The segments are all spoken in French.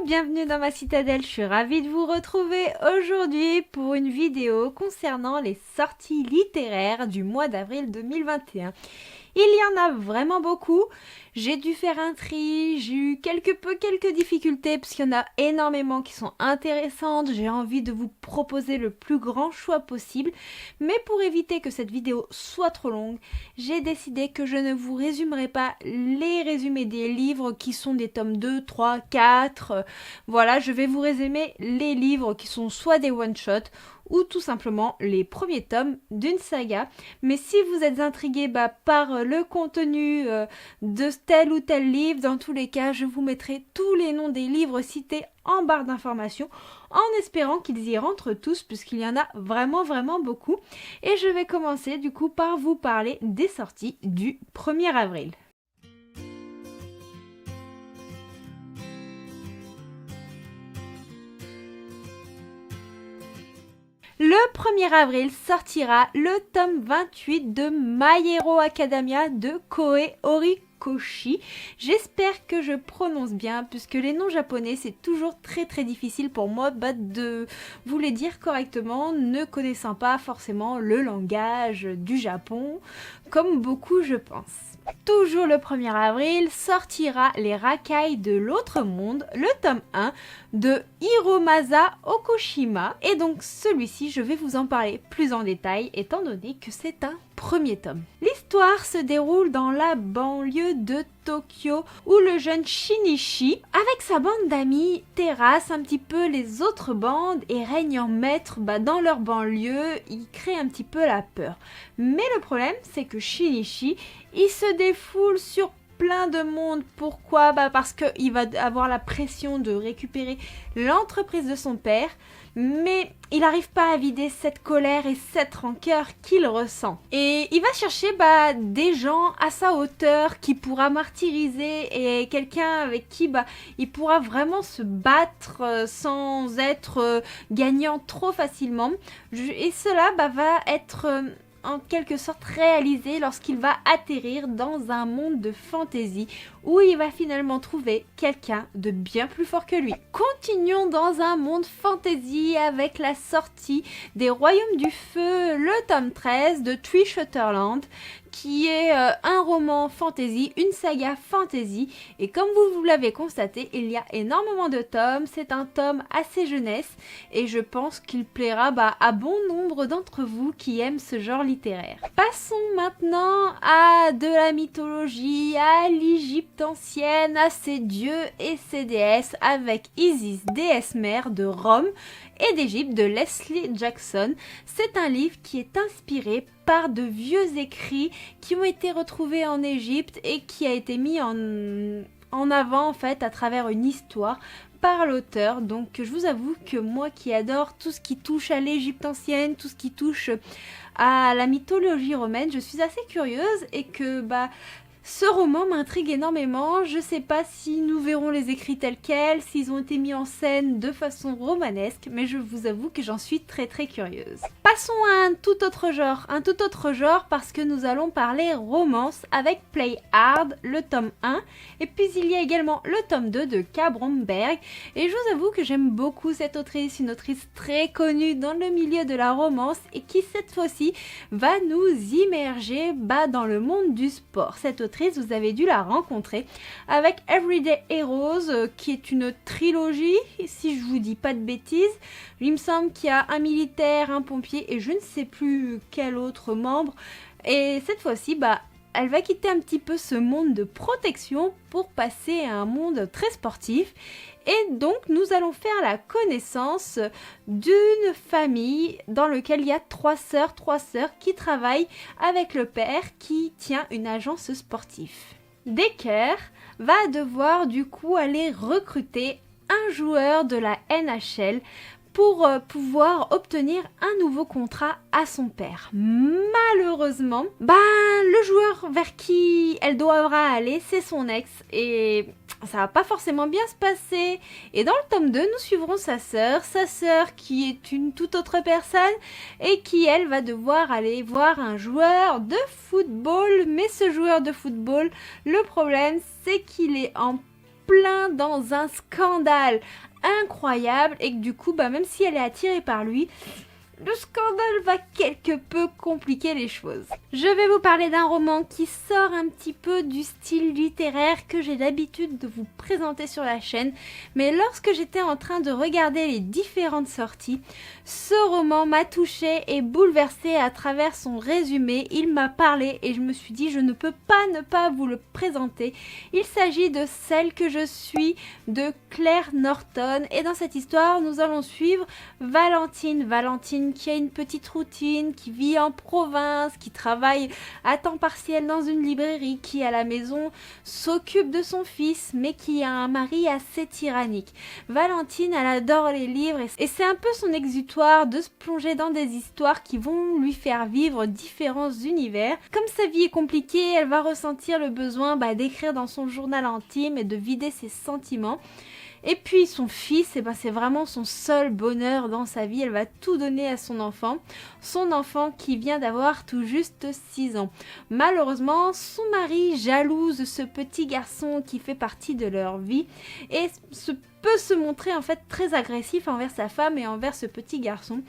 bienvenue dans ma citadelle, je suis ravie de vous retrouver aujourd'hui pour une vidéo concernant les sorties littéraires du mois d'avril 2021. Il y en a vraiment beaucoup, j'ai dû faire un tri, j'ai eu quelques difficultés parce qu'il y en a énormément qui sont intéressantes, j'ai envie de vous proposer le plus grand choix possible, mais pour éviter que cette vidéo soit trop longue, j'ai décidé que je ne vous résumerai pas les résumés des livres qui sont des tomes 2, 3, 4, voilà, je vais vous résumer les livres qui sont soit des one-shots ou tout simplement les premiers tomes d'une saga. Mais si vous êtes intrigué par le contenu de tel ou tel livre, dans tous les cas, je vous mettrai tous les noms des livres cités en barre d'informations, en espérant qu'ils y rentrent tous, puisqu'il y en a vraiment beaucoup. Et je vais commencer du coup par vous parler des sorties du 1er avril. Le 1er avril sortira le tome 28 de My Hero Academia de Koei Horikoshi. J'espère que je prononce bien, puisque les noms japonais c'est toujours très difficile pour moi de vous les dire correctement, ne connaissant pas forcément le langage du Japon, comme beaucoup je pense. Toujours le 1er avril sortira Les Racailles de l'autre monde, le tome 1 de Hiromasa Okushima. Et donc celui-ci, je vais vous en parler plus en détail, étant donné que c'est un premier tome. L'histoire se déroule dans la banlieue de Tokyo, où le jeune Shinichi, avec sa bande d'amis, terrasse un petit peu les autres bandes et règne en maître dans leur banlieue. Il crée un petit peu la peur. Mais le problème, c'est que Shinichi, il se défoule sur plein de monde. Pourquoi ? Parce qu'il va avoir la pression de récupérer l'entreprise de son père, mais il n'arrive pas à vider cette colère et cette rancœur qu'il ressent. Et il va chercher des gens à sa hauteur qui pourra martyriser et quelqu'un avec qui il pourra vraiment se battre sans être gagnant trop facilement. Et cela va être en quelque sorte réalisé lorsqu'il va atterrir dans un monde de fantaisie où il va finalement trouver quelqu'un de bien plus fort que lui. Continuons dans un monde fantaisie avec la sortie des Royaumes du Feu, le tome 13 de Three Shutterland, qui est un roman fantasy, une saga fantasy, et comme vous l'avez constaté, il y a énormément de tomes, c'est un tome assez jeunesse, et je pense qu'il plaira à bon nombre d'entre vous qui aiment ce genre littéraire. Passons maintenant à de la mythologie, à l'Égypte ancienne, à ses dieux et ses déesses, avec Isis, déesse mère de Rome et d'Égypte de Leslie Jackson. C'est un livre qui est inspiré par de vieux écrits qui ont été retrouvés en Égypte et qui a été mis en avant en fait à travers une histoire par l'auteur. Donc je vous avoue que moi qui adore tout ce qui touche à l'Égypte ancienne, tout ce qui touche à la mythologie romaine, je suis assez curieuse et que ce roman m'intrigue énormément. Je sais pas si nous verrons les écrits tels quels, s'ils ont été mis en scène de façon romanesque, mais je vous avoue que j'en suis très curieuse. Passons à un tout autre genre parce que nous allons parler romance avec Play Hard, le tome 1, et puis il y a également le tome 2 de K. Bromberg, et je vous avoue que j'aime beaucoup cette autrice, une autrice très connue dans le milieu de la romance et qui cette fois-ci va nous immerger dans le monde du sport. Cette autrice, vous avez dû la rencontrer avec Everyday Heroes, qui est une trilogie, si je vous dis pas de bêtises. Il me semble qu'il y a un militaire, un pompier et je ne sais plus quel autre membre. Et cette fois-ci, elle va quitter un petit peu ce monde de protection pour passer à un monde très sportif. Et donc, nous allons faire la connaissance d'une famille dans laquelle il y a trois sœurs qui travaillent avec le père qui tient une agence sportive. Decker va devoir du coup aller recruter un joueur de la NHL pour pouvoir obtenir un nouveau contrat à son père. Malheureusement, le joueur vers qui elle devra aller, c'est son ex et ça va pas forcément bien se passer. Et dans le tome 2, nous suivrons sa sœur qui est une toute autre personne et qui, elle, va devoir aller voir un joueur de football. Mais ce joueur de football, le problème, c'est qu'il est en plein dans un scandale incroyable et que du coup, même si elle est attirée par lui, le scandale va quelque peu compliquer les choses. Je vais vous parler d'un roman qui sort un petit peu du style littéraire que j'ai l'habitude de vous présenter sur la chaîne, mais lorsque j'étais en train de regarder les différentes sorties, ce roman m'a touchée et bouleversée à travers son résumé. Il m'a parlé et je me suis dit je ne peux pas ne pas vous le présenter. Il s'agit de Celle que je suis de Claire Norton et dans cette histoire nous allons suivre Valentine qui a une petite routine, qui vit en province, qui travaille à temps partiel dans une librairie, qui à la maison s'occupe de son fils, mais qui a un mari assez tyrannique. Valentine, elle adore les livres et c'est un peu son exutoire de se plonger dans des histoires qui vont lui faire vivre différents univers. Comme sa vie est compliquée, elle va ressentir le besoin d'écrire dans son journal intime et de vider ses sentiments. Et puis son fils, c'est vraiment son seul bonheur dans sa vie, elle va tout donner à son enfant qui vient d'avoir tout juste 6 ans. Malheureusement, son mari, jalouse ce petit garçon qui fait partie de leur vie et peut se montrer en fait très agressif envers sa femme et envers ce petit garçon.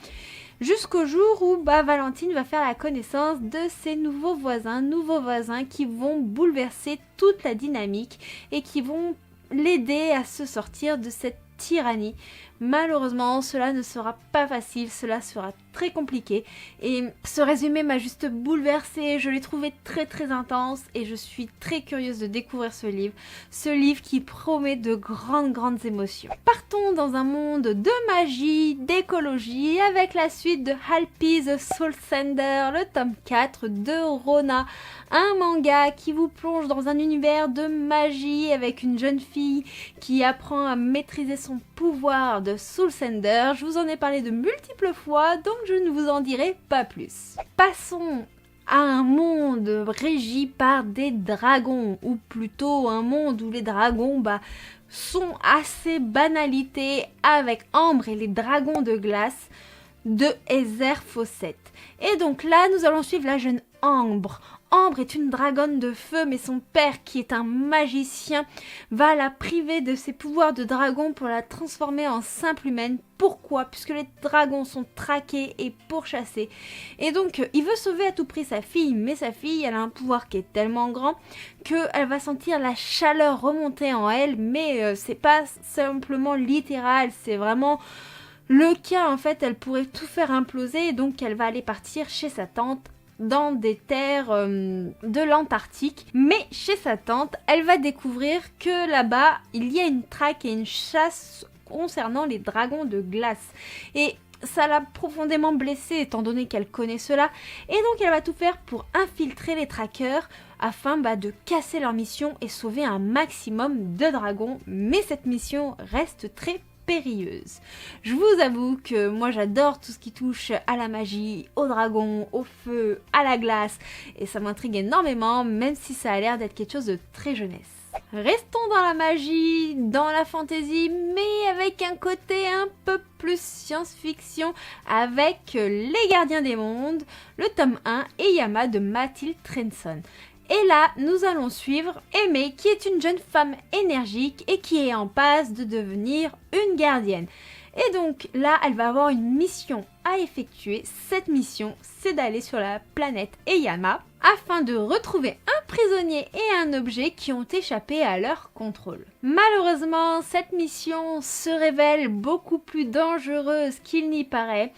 Jusqu'au jour où Valentine va faire la connaissance de ses nouveaux voisins qui vont bouleverser toute la dynamique et qui vont l'aider à se sortir de cette tyrannie. Malheureusement, cela ne sera pas facile, cela sera très compliqué et ce résumé m'a juste bouleversée, je l'ai trouvé très très intense et je suis très curieuse de découvrir ce livre qui promet de grandes émotions. Partons dans un monde de magie, d'écologie avec la suite de Halpi the Soul Sender, le tome 4 de Rona, un manga qui vous plonge dans un univers de magie avec une jeune fille qui apprend à maîtriser son pouvoir de Soul Sender. Je vous en ai parlé de multiples fois, donc je ne vous en dirai pas plus. Passons à un monde régi par des dragons, ou plutôt un monde où les dragons sont assez banalités avec Ambre et les dragons de glace de Heather Fawcett. Et donc là, nous allons suivre la jeune Ambre. Ambre est une dragonne de feu, mais son père, qui est un magicien, va la priver de ses pouvoirs de dragon pour la transformer en simple humaine. Pourquoi ? Puisque les dragons sont traqués et pourchassés. Et donc, il veut sauver à tout prix sa fille, mais sa fille, elle a un pouvoir qui est tellement grand qu'elle va sentir la chaleur remonter en elle, mais c'est pas simplement littéral, c'est vraiment le cas, en fait, elle pourrait tout faire imploser, et donc elle va aller partir chez sa tante dans des terres de l'Antarctique. Mais chez sa tante, elle va découvrir que là-bas, il y a une traque et une chasse concernant les dragons de glace. Et ça l'a profondément blessée étant donné qu'elle connaît cela. Et donc elle va tout faire pour infiltrer les traqueurs afin de casser leur mission et sauver un maximum de dragons. Mais cette mission reste très périlleuse. Je vous avoue que moi j'adore tout ce qui touche à la magie, aux dragons, au feu, à la glace et ça m'intrigue énormément même si ça a l'air d'être quelque chose de très jeunesse. Restons dans la magie, dans la fantaisie, mais avec un côté un peu plus science-fiction avec Les Gardiens des Mondes, le tome 1 et Yama de Mathilde Trenson. Et là, nous allons suivre Aimée, qui est une jeune femme énergique et qui est en passe de devenir une gardienne. Et donc là, elle va avoir une mission à effectuer. Cette mission, c'est d'aller sur la planète Eyama afin de retrouver un prisonnier et un objet qui ont échappé à leur contrôle. Malheureusement, cette mission se révèle beaucoup plus dangereuse qu'il n'y paraît.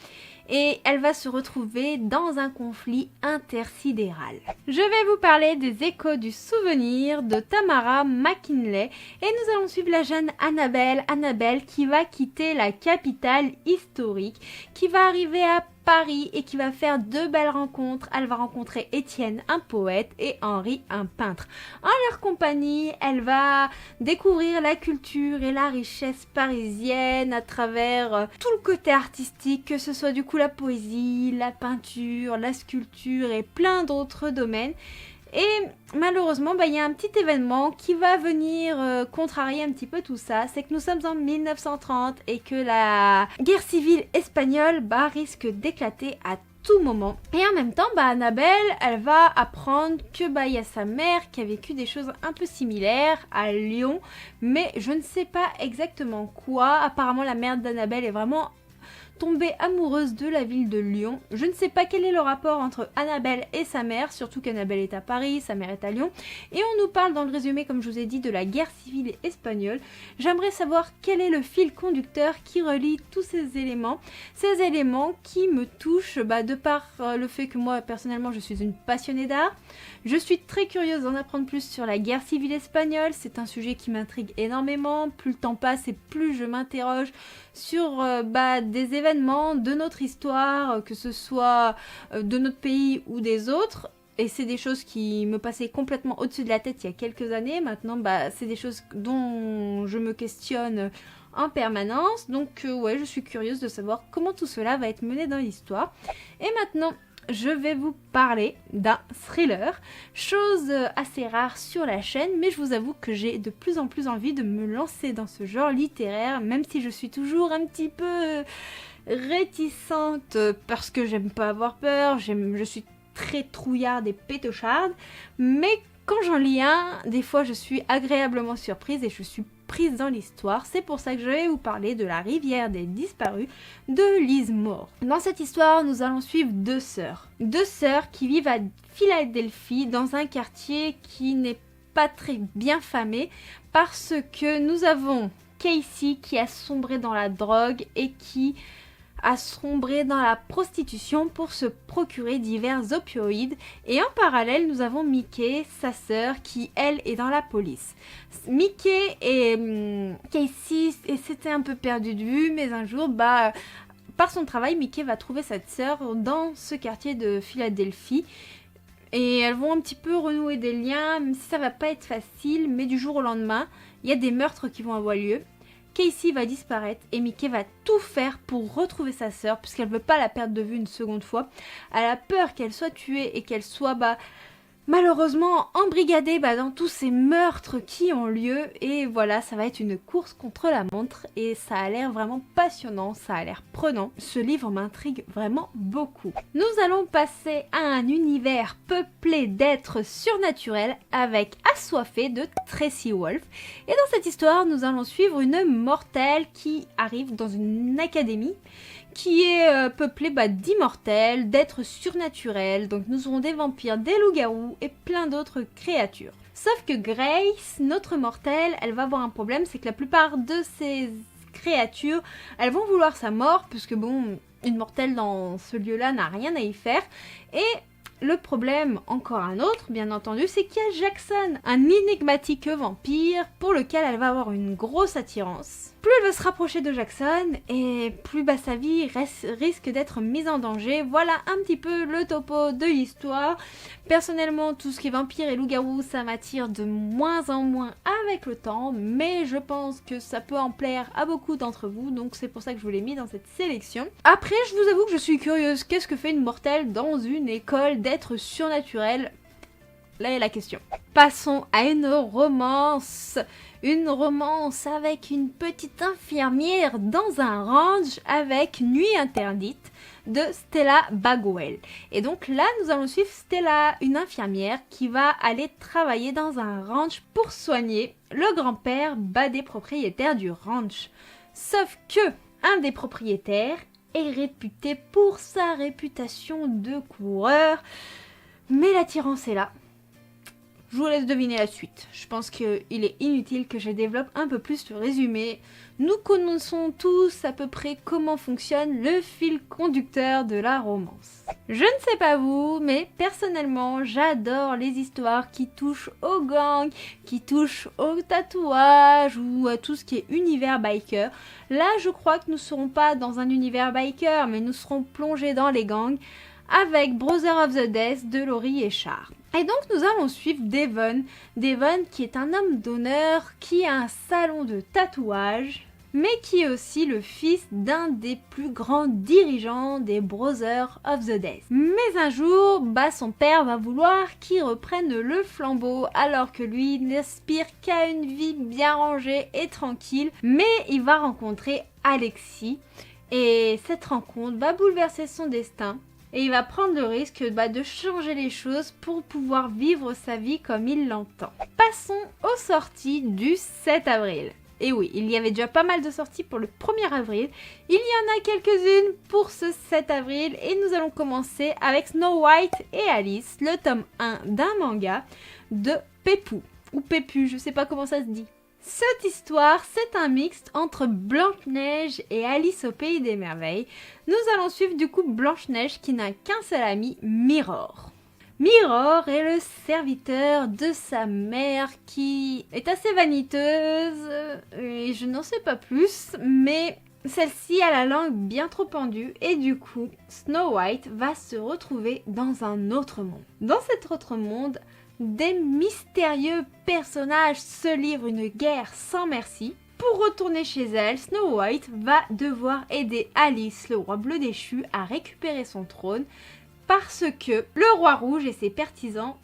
Et elle va se retrouver dans un conflit intersidéral. Je vais vous parler des échos du souvenir de Tamara McKinley et nous allons suivre la jeune Annabelle qui va quitter la capitale historique, qui va arriver à Paris et qui va faire 2 belles rencontres. Elle va rencontrer Étienne, un poète, et Henri, un peintre. En leur compagnie, elle va découvrir la culture et la richesse parisienne à travers tout le côté artistique, que ce soit du coup la poésie, la peinture, la sculpture et plein d'autres domaines. Et malheureusement, il y a un petit événement qui va venir contrarier un petit peu tout ça. C'est que nous sommes en 1930 et que la guerre civile espagnole risque d'éclater à tout moment. Et en même temps, Annabelle, elle va apprendre que il y a sa mère qui a vécu des choses un peu similaires à Lyon, mais je ne sais pas exactement quoi. Apparemment, la mère d'Annabelle est vraiment tombée amoureuse de la ville de Lyon. Je ne sais pas quel est le rapport entre Annabelle et sa mère, surtout qu'Annabelle est à Paris, sa mère est à Lyon. Et on nous parle dans le résumé, comme je vous ai dit, de la guerre civile espagnole. J'aimerais savoir quel est le fil conducteur qui relie tous ces éléments qui me touchent de par le fait que moi, personnellement, je suis une passionnée d'art. Je suis très curieuse d'en apprendre plus sur la guerre civile espagnole. C'est un sujet qui m'intrigue énormément. Plus le temps passe et plus je m'interroge sur des événements de notre histoire, que ce soit de notre pays ou des autres. Et c'est des choses qui me passaient complètement au-dessus de la tête il y a quelques années. Maintenant, c'est des choses dont je me questionne en permanence. Donc, ouais, je suis curieuse de savoir comment tout cela va être mené dans l'histoire. Et maintenant, je vais vous parler d'un thriller, chose assez rare sur la chaîne, mais je vous avoue que j'ai de plus en plus envie de me lancer dans ce genre littéraire, même si je suis toujours un petit peu réticente parce que j'aime pas avoir peur, je suis très trouillarde et pétocharde, mais quand j'en lis un, des fois je suis agréablement surprise et je suis prise dans l'histoire. C'est pour ça que je vais vous parler de La Rivière des Disparus de Liz Moore. Dans cette histoire, nous allons suivre deux sœurs qui vivent à Philadelphie dans un quartier qui n'est pas très bien famé parce que nous avons Casey qui a sombré dans la drogue et qui a sombré dans la prostitution pour se procurer divers opioïdes. Et en parallèle, nous avons Mickey, sa sœur, qui, elle, est dans la police. Mickey et Casey s'étaient un peu perdus de vue, mais un jour, par son travail, Mickey va trouver cette sœur dans ce quartier de Philadelphie. Et elles vont un petit peu renouer des liens, même si ça va pas être facile, mais du jour au lendemain, il y a des meurtres qui vont avoir lieu. Casey va disparaître et Mickey va tout faire pour retrouver sa sœur puisqu'elle ne veut pas la perdre de vue une seconde fois. Elle a peur qu'elle soit tuée et qu'elle soit malheureusement embrigadée dans tous ces meurtres qui ont lieu. Et voilà, ça va être une course contre la montre et ça a l'air vraiment passionnant, ça a l'air prenant. Ce livre m'intrigue vraiment beaucoup. Nous allons passer à un univers peuplé d'êtres surnaturels avec Assoiffé de Tracy Wolff. Et dans cette histoire, nous allons suivre une mortelle qui arrive dans une académie qui est peuplée d'immortels, d'êtres surnaturels. Donc nous aurons des vampires, des loups-garous et plein d'autres créatures. Sauf que Grace, notre mortelle, elle va avoir un problème, c'est que la plupart de ces créatures, elles vont vouloir sa mort, puisque une mortelle dans ce lieu-là n'a rien à y faire. Et le problème, encore un autre, bien entendu, c'est qu'il y a Jackson, un énigmatique vampire pour lequel elle va avoir une grosse attirance. Plus elle va se rapprocher de Jackson, et plus sa vie risque d'être mise en danger. Voilà un petit peu le topo de l'histoire. Personnellement, tout ce qui est vampire et loup-garou, ça m'attire de moins en moins avec le temps, mais je pense que ça peut en plaire à beaucoup d'entre vous, donc c'est pour ça que je vous l'ai mis dans cette sélection. Après, je vous avoue que je suis curieuse. Qu'est-ce que fait une mortelle dans une école d'êtres surnaturels? Là est la question. Passons à une romance avec une petite infirmière dans un ranch avec Nuit interdite de Stella Bagwell. Et donc là, nous allons suivre Stella, une infirmière qui va aller travailler dans un ranch pour soigner le grand-père des propriétaires du ranch. Sauf que un des propriétaires est réputé pour sa réputation de coureur, mais l'attirance est là. Je vous laisse deviner la suite. Je pense qu'il est inutile que je développe un peu plus le résumé. Nous connaissons tous à peu près comment fonctionne le fil conducteur de la romance. Je ne sais pas vous, mais personnellement, j'adore les histoires qui touchent au gang, qui touchent au tatouage ou à tout ce qui est univers biker. Là, je crois que nous ne serons pas dans un univers biker, mais nous serons plongés dans les gangs avec Brother of the Death de Laurie et Char. Et donc nous allons suivre Devon. Devon qui est un homme d'honneur, qui a un salon de tatouage, mais qui est aussi le fils d'un des plus grands dirigeants des Brothers of the Death. Mais un jour, son père va vouloir qu'il reprenne le flambeau, alors que lui n'aspire qu'à une vie bien rangée et tranquille. Mais il va rencontrer Alexis, et cette rencontre va bouleverser son destin. et il va prendre le risque de changer les choses pour pouvoir vivre sa vie comme il l'entend. Passons aux sorties du 7 avril. Et oui, il y avait déjà pas mal de sorties pour le 1er avril. Il y en a quelques-unes pour ce 7 avril et nous allons commencer avec Snow White et Alice, le tome 1 d'un manga de Peppu, ou Peppu, je sais pas comment ça se dit. Cette histoire, c'est un mixte entre Blanche-Neige et Alice au Pays des Merveilles. Nous allons suivre du coup Blanche-Neige qui n'a qu'un seul ami, Mirror. Mirror est le serviteur de sa mère qui est assez vaniteuse et je n'en sais pas plus, mais celle-ci a la langue bien trop pendue et du coup Snow White va se retrouver dans un autre monde. Dans cet autre monde, des mystérieux personnages se livrent une guerre sans merci. Pour retourner chez elle, Snow White va devoir aider Alice, le roi bleu déchu, à récupérer son trône parce que le roi rouge et ses partisans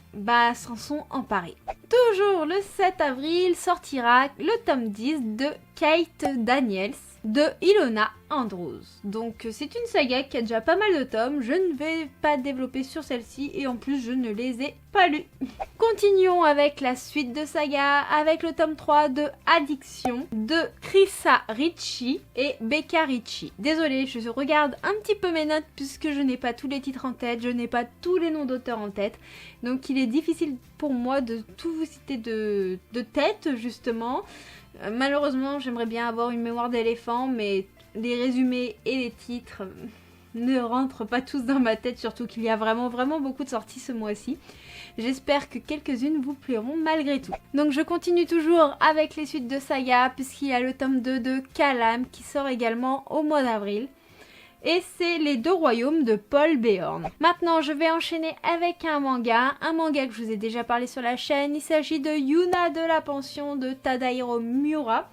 s'en sont emparés. Toujours le 7 avril sortira le tome 10 de Kate Daniels de Ilona Andrews. Donc c'est une saga qui a déjà pas mal de tomes, je ne vais pas développer sur celle-ci et en plus je ne les ai pas lus. Continuons avec la suite de saga avec le tome 3 de Addiction de Chrissa Ricci et Becca Ricci. Désolée, je regarde un petit peu mes notes puisque je n'ai pas tous les titres en tête, je n'ai pas tous les noms d'auteurs en tête, donc il est difficile pour moi de tout vous citer de tête justement. Malheureusement, j'aimerais bien avoir une mémoire d'éléphant, mais les résumés et les titres ne rentrent pas tous dans ma tête, surtout qu'il y a vraiment beaucoup de sorties ce mois-ci. J'espère que quelques-unes vous plairont malgré tout. Donc je continue toujours avec les suites de saga, puisqu'il y a le tome 2 de Calam qui sort également au mois d'avril. Et c'est Les Deux Royaumes de Paul Beorn. Maintenant, je vais enchaîner avec un manga que je vous ai déjà parlé sur la chaîne. Il s'agit de Yuna de la pension de Tadahiro Miura.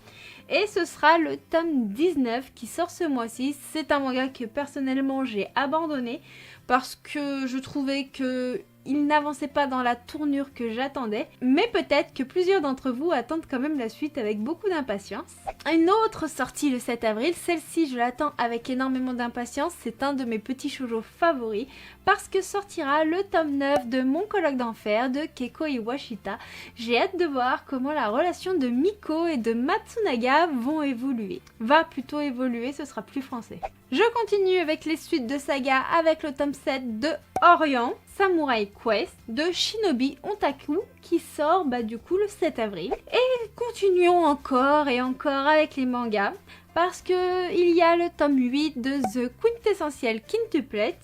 Et ce sera le tome 19 qui sort ce mois-ci. C'est un manga que personnellement j'ai abandonné parce que je trouvais que il n'avançait pas dans la tournure que j'attendais, mais peut-être que plusieurs d'entre vous attendent quand même la suite avec beaucoup d'impatience. Une autre sortie le 7 avril, celle-ci je l'attends avec énormément d'impatience, c'est un de mes petits shoujo favoris, parce que sortira le tome 9 de Mon colloque d'enfer de Keiko Iwashita. J'ai hâte de voir comment la relation de Miko et de Matsunaga vont évoluer. Va plutôt évoluer, ce sera plus français. Je continue avec les suites de saga avec le tome 7 de Orient, Samurai Quest de Shinobi Ontaku qui sort du coup le 7 avril. Et continuons encore et encore avec les mangas parce que il y a le tome 8 de The Quintessential Quintuplets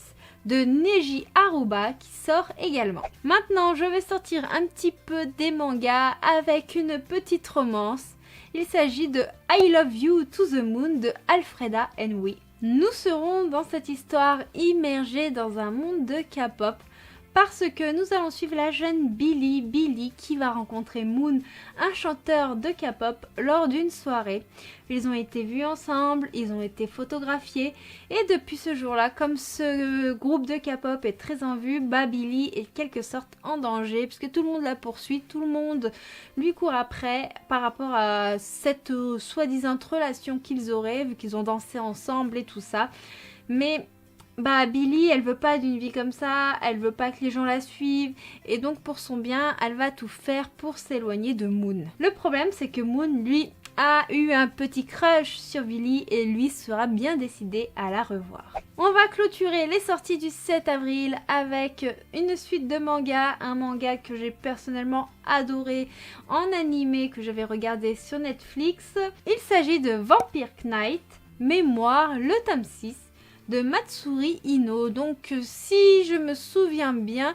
de Neji Aruba qui sort également. Maintenant, je vais sortir un petit peu des mangas avec une petite romance. Il s'agit de I Love You to the Moon de Alfreda Henry. Nous serons dans cette histoire immergés dans un monde de K-pop parce que nous allons suivre la jeune Billy qui va rencontrer Moon, un chanteur de K-pop, lors d'une soirée. Ils ont été vus ensemble, ils ont été photographiés et depuis ce jour-là, comme ce groupe de K-pop est très en vue, Billy est quelque sorte en danger puisque tout le monde la poursuit, tout le monde lui court après par rapport à cette soi-disant relation qu'ils auraient vu qu'ils ont dansé ensemble et tout ça. Mais Billy, elle veut pas d'une vie comme ça, elle veut pas que les gens la suivent et donc pour son bien, elle va tout faire pour s'éloigner de Moon. Le problème, c'est que Moon, lui, a eu un petit crush sur Billy et lui sera bien décidé à la revoir. On va clôturer les sorties du 7 avril avec une suite de mangas, un manga que j'ai personnellement adoré en animé que je vais regarder sur Netflix. Il s'agit de Vampire Knight, Mémoire, le tome 6. De Matsuri Ino. Donc si je me souviens bien,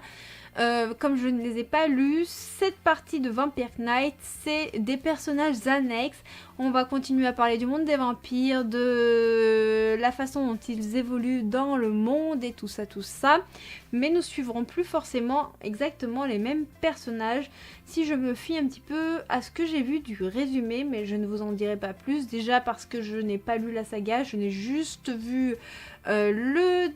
comme je ne les ai pas lus, cette partie de Vampire Knight, c'est des personnages annexes. On va continuer à parler du monde des vampires, de la façon dont ils évoluent dans le monde et tout ça. Mais nous suivrons plus forcément exactement les mêmes personnages si je me fie un petit peu à ce que j'ai vu du résumé, mais je ne vous en dirai pas plus. Déjà parce que je n'ai pas lu la saga, je n'ai juste vu le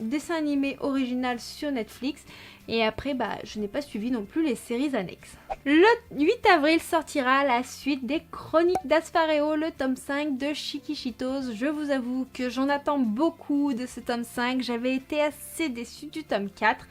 dessin animé original sur Netflix Et après, je n'ai pas suivi non plus les séries annexes. Le 8 avril sortira la suite des Chroniques d'Aspareo, le tome 5 de Chiquishitos. Je vous avoue que j'en attends beaucoup de ce tome 5. J'avais été assez déçue du tome 4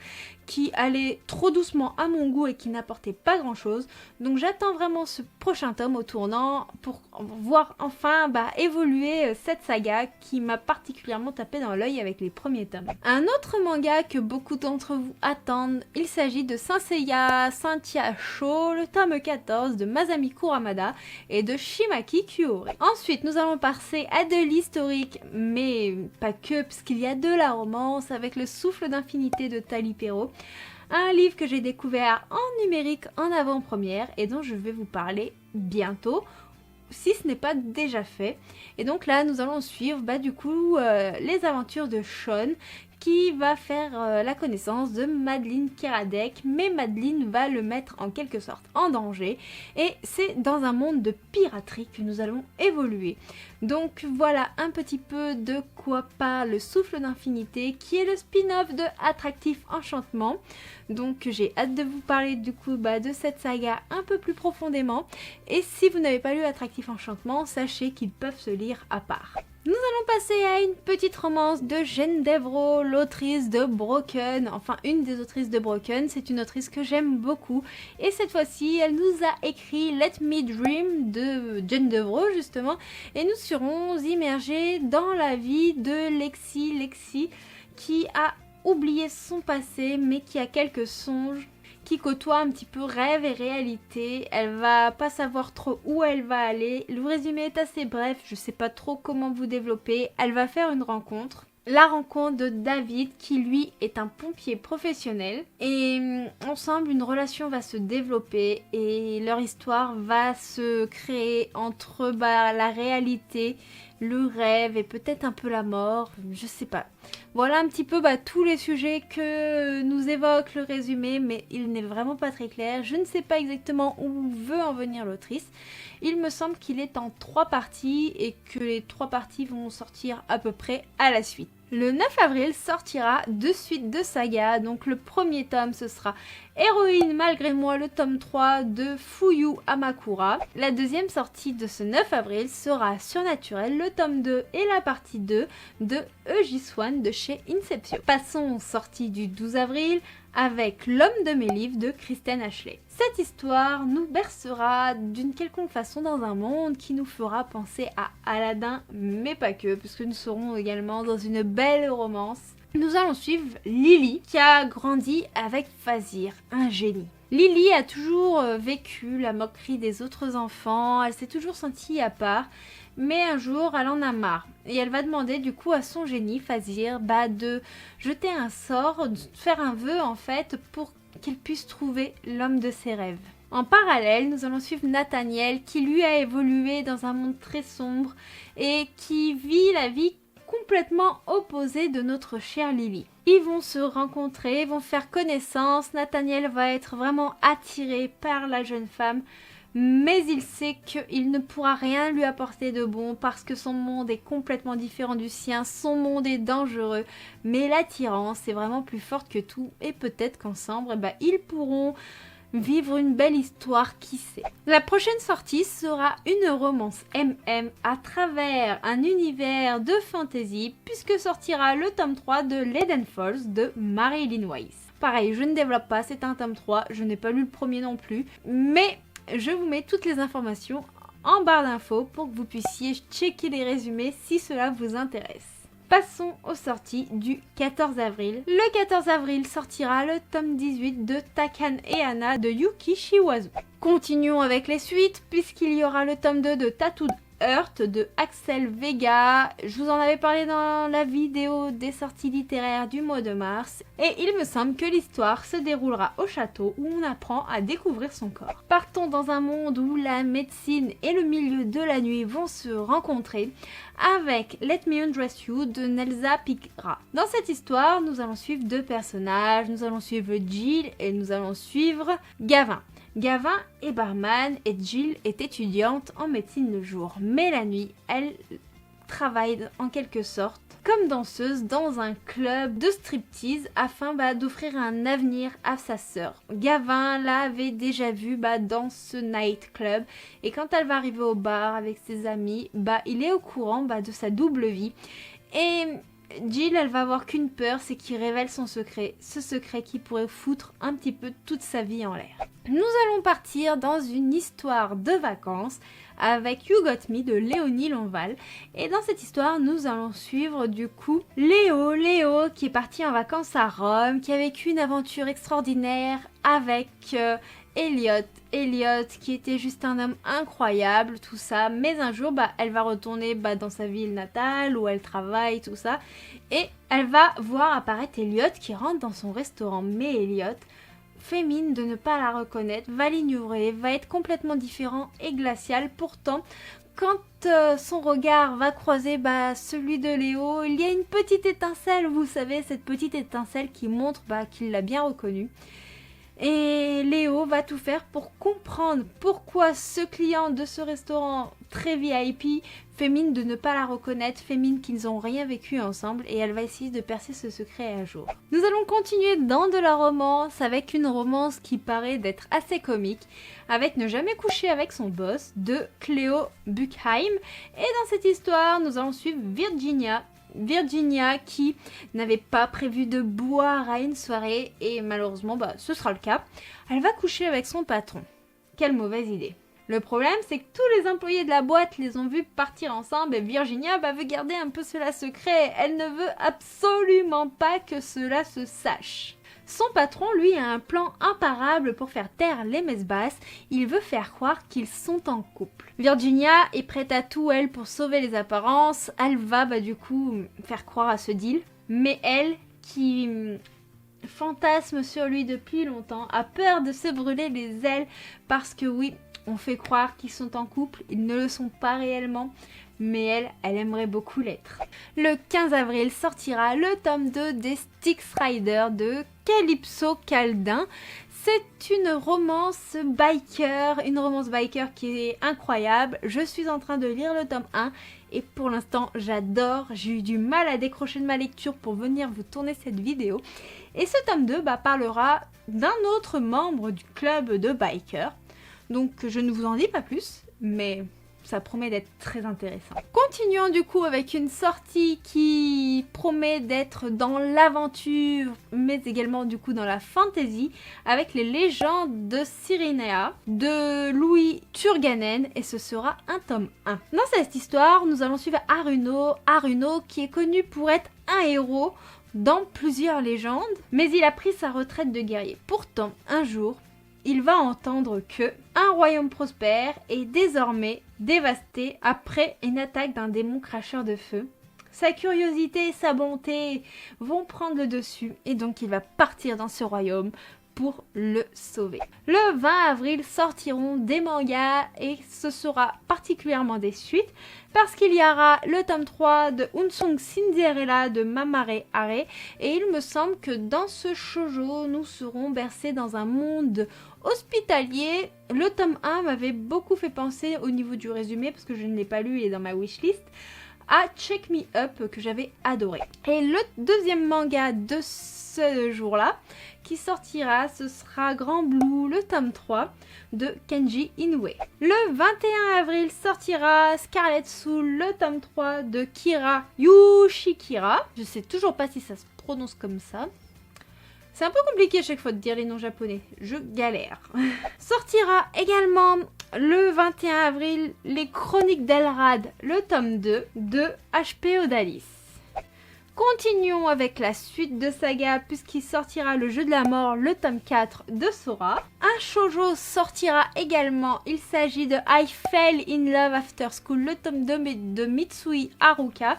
qui allait trop doucement à mon goût et qui n'apportait pas grand chose. Donc j'attends vraiment ce prochain tome au tournant pour voir enfin évoluer cette saga qui m'a particulièrement tapé dans l'œil avec les premiers tomes. Un autre manga que beaucoup d'entre vous attendent, il s'agit de Saint Seiya Saintia Sho, le tome 14 de Masami Kuramada et de Shimaki Kuore. Ensuite nous allons passer à de l'historique, mais pas que, puisqu'il y a de la romance avec Le Souffle d'Infinité de Tali Perrault. Un livre que j'ai découvert en numérique en avant-première et dont je vais vous parler bientôt, si ce n'est pas déjà fait. Et donc là, nous allons suivre les aventures de Sean qui va faire la connaissance de Madeline Kiradec, mais Madeline va le mettre en quelque sorte en danger et c'est dans un monde de piraterie que nous allons évoluer. Donc voilà un petit peu de quoi parle Le Souffle d'Infinité, qui est le spin-off de Attractif Enchantement. Donc j'ai hâte de vous parler de cette saga un peu plus profondément. Et si vous n'avez pas lu Attractif Enchantement, sachez qu'ils peuvent se lire à part. Nous allons passer à une petite romance de Jane Devro, l'autrice de Broken, enfin une des autrices de Broken. C'est une autrice que j'aime beaucoup et cette fois-ci elle nous a écrit Let Me Dream de Jane Devro justement, et nous serons immergés dans la vie de Lexi qui a oublié son passé mais qui a quelques songes, qui côtoie un petit peu rêve et réalité. Elle va pas savoir trop où elle va aller. Le résumé est assez bref, je sais pas trop comment vous développer. Elle va faire une rencontre. La rencontre de David qui lui est un pompier professionnel et ensemble une relation va se développer et leur histoire va se créer entre la réalité, le rêve et peut-être un peu la mort, je sais pas. Voilà un petit peu tous les sujets que nous évoque le résumé, mais il n'est vraiment pas très clair. Je ne sais pas exactement où veut en venir l'autrice. Il me semble qu'il est en 3 parties et que les 3 parties vont sortir à peu près à la suite. Le 9 avril sortira 2 suites de saga, donc le premier tome ce sera Héroïne malgré moi, le tome 3 de Fuyu Amakura. La deuxième sortie de ce 9 avril sera Surnaturel, le tome 2 et la partie 2 de Eugis Swan de chez Inception. Passons aux sorties du 12 avril avec L'homme de mes livres de Kristen Ashley. Cette histoire nous bercera d'une quelconque façon dans un monde qui nous fera penser à Aladdin, mais pas que, puisque nous serons également dans une belle romance. Nous allons suivre Lily, qui a grandi avec Fazir, un génie. Lily a toujours vécu la moquerie des autres enfants, elle s'est toujours sentie à part, mais un jour elle en a marre. Et elle va demander du coup à son génie, Fazir, de jeter un sort, de faire un vœu en fait, pour qu'elle puisse trouver l'homme de ses rêves. En parallèle, nous allons suivre Nathaniel, qui lui a évolué dans un monde très sombre et qui vit la vie complètement opposée de notre chère Lily. Ils vont se rencontrer, vont faire connaissance. Nathaniel va être vraiment attiré par la jeune femme, mais il sait qu'il ne pourra rien lui apporter de bon parce que son monde est complètement différent du sien, son monde est dangereux, mais l'attirance est vraiment plus forte que tout et peut-être qu'ensemble, ils pourront vivre une belle histoire, qui sait. La prochaine sortie sera une romance MM à travers un univers de fantasy puisque sortira le tome 3 de Leyden Falls de Marilyn Weiss. Pareil, je ne développe pas, c'est un tome 3, je n'ai pas lu le premier non plus, mais je vous mets toutes les informations en barre d'infos pour que vous puissiez checker les résumés si cela vous intéresse. Passons aux sorties du 14 avril. Le 14 avril sortira le tome 18 de Takan et Anna de Yuki Shiwazu. Continuons avec les suites puisqu'il y aura le tome 2 de Tattooed Heart de Axel Vega. Je vous en avais parlé dans la vidéo des sorties littéraires du mois de mars. Et il me semble que l'histoire se déroulera au château où on apprend à découvrir son corps. Partons dans un monde où la médecine et le milieu de la nuit vont se rencontrer avec Let Me Undress You de Nelsa Pigra. Dans cette histoire, nous allons suivre 2 personnages. Nous allons suivre Jill et nous allons suivre Gavin. Gavin est barman et Jill est étudiante en médecine le jour, mais la nuit, elle travaille en quelque sorte comme danseuse dans un club de striptease afin d'offrir un avenir à sa sœur. Gavin l'avait déjà vue dans ce nightclub et quand elle va arriver au bar avec ses amis, il est au courant de sa double vie et Jill, elle va avoir qu'une peur, c'est qu'il révèle son secret, ce secret qui pourrait foutre un petit peu toute sa vie en l'air. Nous allons partir dans une histoire de vacances avec You Got Me de Léonie Lonval. Et dans cette histoire, nous allons suivre du coup Léo qui est parti en vacances à Rome, qui a vécu une aventure extraordinaire avec Elliot qui était juste un homme incroyable, tout ça. Mais un jour, elle va retourner dans sa ville natale où elle travaille, tout ça. Et elle va voir apparaître Elliot qui rentre dans son restaurant. Mais Elliot fait mine de ne pas la reconnaître, va l'ignorer, va être complètement différent et glacial. Pourtant, quand son regard va croiser celui de Léo, il y a une petite étincelle, vous savez, cette petite étincelle qui montre qu'il l'a bien reconnu. Et Léo va tout faire pour comprendre pourquoi ce client de ce restaurant très VIP fait mine de ne pas la reconnaître, fait mine qu'ils n'ont rien vécu ensemble et elle va essayer de percer ce secret à jour. Nous allons continuer dans de la romance avec une romance qui paraît d'être assez comique avec Ne jamais coucher avec son boss de Cléo Buchheim. Et dans cette histoire, nous allons suivre Virginia qui n'avait pas prévu de boire à une soirée et malheureusement ce sera le cas. Elle va coucher avec son patron. Quelle mauvaise idée. Le problème c'est que tous les employés de la boîte les ont vus partir ensemble et Virginia veut garder un peu cela secret. Elle ne veut absolument pas que cela se sache. Son patron, lui, a un plan imparable pour faire taire les messes basses. Il veut faire croire qu'ils sont en couple. Virginia est prête à tout, elle, pour sauver les apparences. Elle va, du coup, faire croire à ce deal. Mais elle, qui fantasme sur lui depuis longtemps, a peur de se brûler les ailes parce que, oui, on fait croire qu'ils sont en couple. Ils ne le sont pas réellement. Mais elle aimerait beaucoup l'être. Le 15 avril sortira le tome 2 des Styx Riders de Calypso Caldin. C'est une romance biker qui est incroyable. Je suis en train de lire le tome 1 et pour l'instant j'adore. J'ai eu du mal à décrocher de ma lecture pour venir vous tourner cette vidéo. Et ce tome 2 parlera d'un autre membre du club de bikers. Donc je ne vous en dis pas plus, mais ça promet d'être très intéressant. Continuons du coup avec une sortie qui promet d'être dans l'aventure, mais également du coup dans la fantasy, avec les légendes de Cyrénea de Louis Turganen, et ce sera un tome 1. Dans cette histoire, nous allons suivre Haruno qui est connu pour être un héros dans plusieurs légendes, mais il a pris sa retraite de guerrier. Pourtant, un jour, il va entendre que un royaume prospère est désormais dévasté après une attaque d'un démon cracheur de feu. Sa curiosité et sa bonté vont prendre le dessus et donc il va partir dans ce royaume pour le sauver. Le 20 avril sortiront des mangas et ce sera particulièrement des suites parce qu'il y aura le tome 3 de Unsung Cinderella de Mamare Hare et il me semble que dans ce shoujo nous serons bercés dans un monde hospitalier. Le tome 1 m'avait beaucoup fait penser au niveau du résumé parce que je ne l'ai pas lu, il est dans ma wishlist, à Check Me Up que j'avais adoré. Et le deuxième manga de ce jour-là qui sortira, ce sera Grand Blue, le tome 3 de Kenji Inoue. Le 21 avril sortira Scarlet Soul, le tome 3 de Kira Yoshikira. Je sais toujours pas si ça se prononce comme ça. C'est un peu compliqué à chaque fois de dire les noms japonais, je galère. Sortira également le 21 avril les Chroniques d'Elrad, le tome 2 de HP Odalis. Continuons avec la suite de saga puisqu'il sortira le Jeu de la mort, le tome 4 de Sora. Un shoujo sortira également, il s'agit de I Fell in Love After School, le tome 2 de Mitsui Haruka.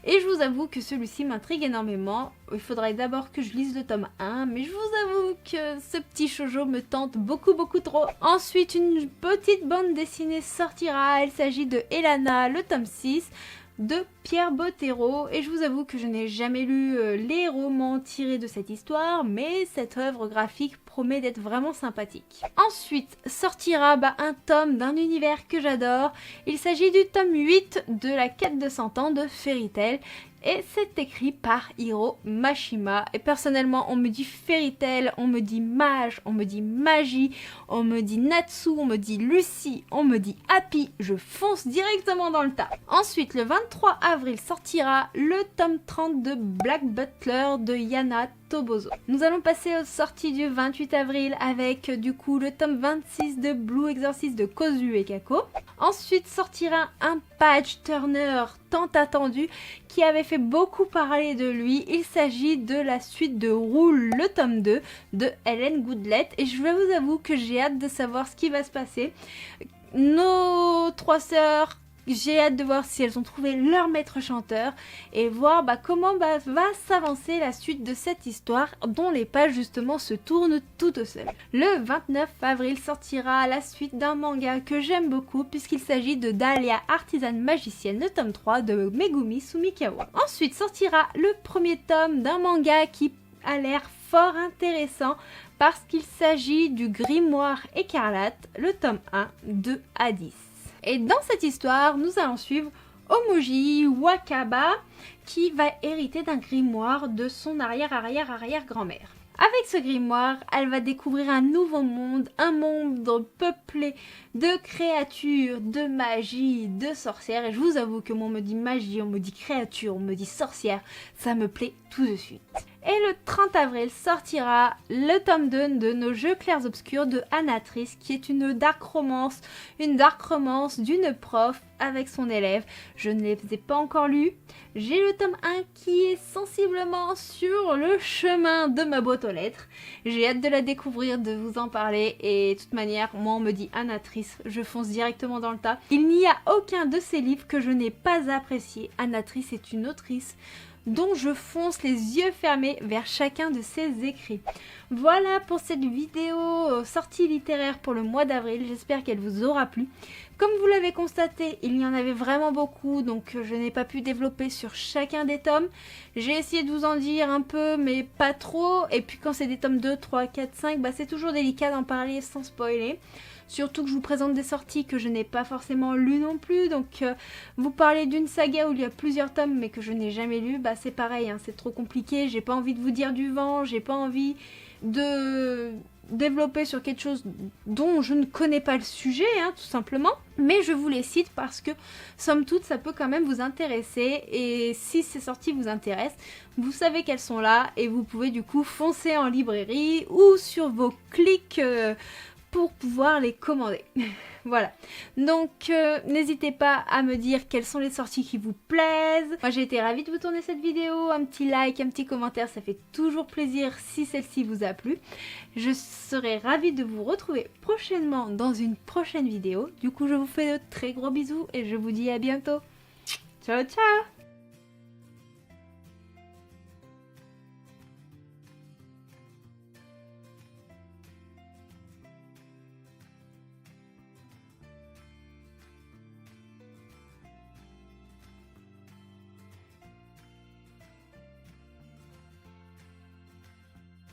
Et je vous avoue que celui-ci m'intrigue énormément. Il faudrait d'abord que je lise le tome 1, mais je vous avoue que ce petit shoujo me tente beaucoup trop. Ensuite, une petite bande dessinée sortira. Il s'agit de Elana, le tome 6 de Pierre Bottero. Et je vous avoue que je n'ai jamais lu les romans tirés de cette histoire, mais cette œuvre graphique promet d'être vraiment sympathique. Ensuite sortira un tome d'un univers que j'adore. Il s'agit du tome 8 de la quête de 100 ans de Fairy Tail. Et c'est écrit par Hiro Mashima. Et personnellement, on me dit Fairy Tail, on me dit mage, on me dit magie, on me dit Natsu, on me dit Lucie, on me dit Happy. Je fonce directement dans le tas. Ensuite, le 23 avril sortira le tome 30 de Black Butler de Yana Toboso. Nous allons passer aux sorties du 28 avril avec du coup le tome 26 de Blue Exorcist de Kozu et Kako. Ensuite sortira un page turner tant attendu qui avait fait beaucoup parler de lui. Il s'agit de la suite de Roule, le tome 2 de Hélène Goodlet. Et je vais vous avouer que j'ai hâte de savoir ce qui va se passer. Nos trois sœurs, j'ai hâte de voir si elles ont trouvé leur maître chanteur et voir comment va s'avancer la suite de cette histoire dont les pages justement se tournent toutes seules. Le 29 avril sortira la suite d'un manga que j'aime beaucoup puisqu'il s'agit de Dahlia, artisane magicienne, le tome 3 de Megumi Sumikawa. Ensuite sortira le premier tome d'un manga qui a l'air fort intéressant parce qu'il s'agit du Grimoire écarlate, le tome 1 de A10. Et dans cette histoire, nous allons suivre Omoji Wakaba qui va hériter d'un grimoire de son arrière-arrière-arrière-grand-mère. Avec ce grimoire, elle va découvrir un nouveau monde, un monde peuplé de créatures, de magie, de sorcières. Et je vous avoue que moi on me dit magie, on me dit créature, on me dit sorcière, ça me plaît tout de suite. Et le 30 avril sortira le tome 2 de Nos Jeux Clairs Obscurs de Anatrice, qui est une dark romance d'une prof avec son élève. Je ne les ai pas encore lus. J'ai le tome 1 qui est sensiblement sur le chemin de ma boîte aux lettres. J'ai hâte de la découvrir, de vous en parler. Et de toute manière, moi on me dit Anatrice, je fonce directement dans le tas. Il n'y a aucun de ces livres que je n'ai pas apprécié. Anatrice est une autrice dont je fonce les yeux fermés vers chacun de ses écrits. Voilà pour cette vidéo sortie littéraire pour le mois d'avril, j'espère qu'elle vous aura plu. Comme vous l'avez constaté, il y en avait vraiment beaucoup, donc je n'ai pas pu développer sur chacun des tomes. J'ai essayé de vous en dire un peu, mais pas trop, et puis quand c'est des tomes 2, 3, 4, 5, c'est toujours délicat d'en parler sans spoiler. Surtout que je vous présente des sorties que je n'ai pas forcément lues non plus. Donc vous parlez d'une saga où il y a plusieurs tomes mais que je n'ai jamais lu, c'est pareil, hein, c'est trop compliqué. J'ai pas envie de vous dire du vent, j'ai pas envie de développer sur quelque chose dont je ne connais pas le sujet, tout simplement. Mais je vous les cite parce que, somme toute, ça peut quand même vous intéresser. Et si ces sorties vous intéressent, vous savez qu'elles sont là et vous pouvez du coup foncer en librairie ou sur vos clics pour pouvoir les commander. Voilà. Donc, n'hésitez pas à me dire quelles sont les sorties qui vous plaisent. Moi, j'ai été ravie de vous tourner cette vidéo. Un petit like, un petit commentaire, ça fait toujours plaisir si celle-ci vous a plu. Je serai ravie de vous retrouver prochainement dans une prochaine vidéo. Du coup, je vous fais de très gros bisous et je vous dis à bientôt. Ciao, ciao!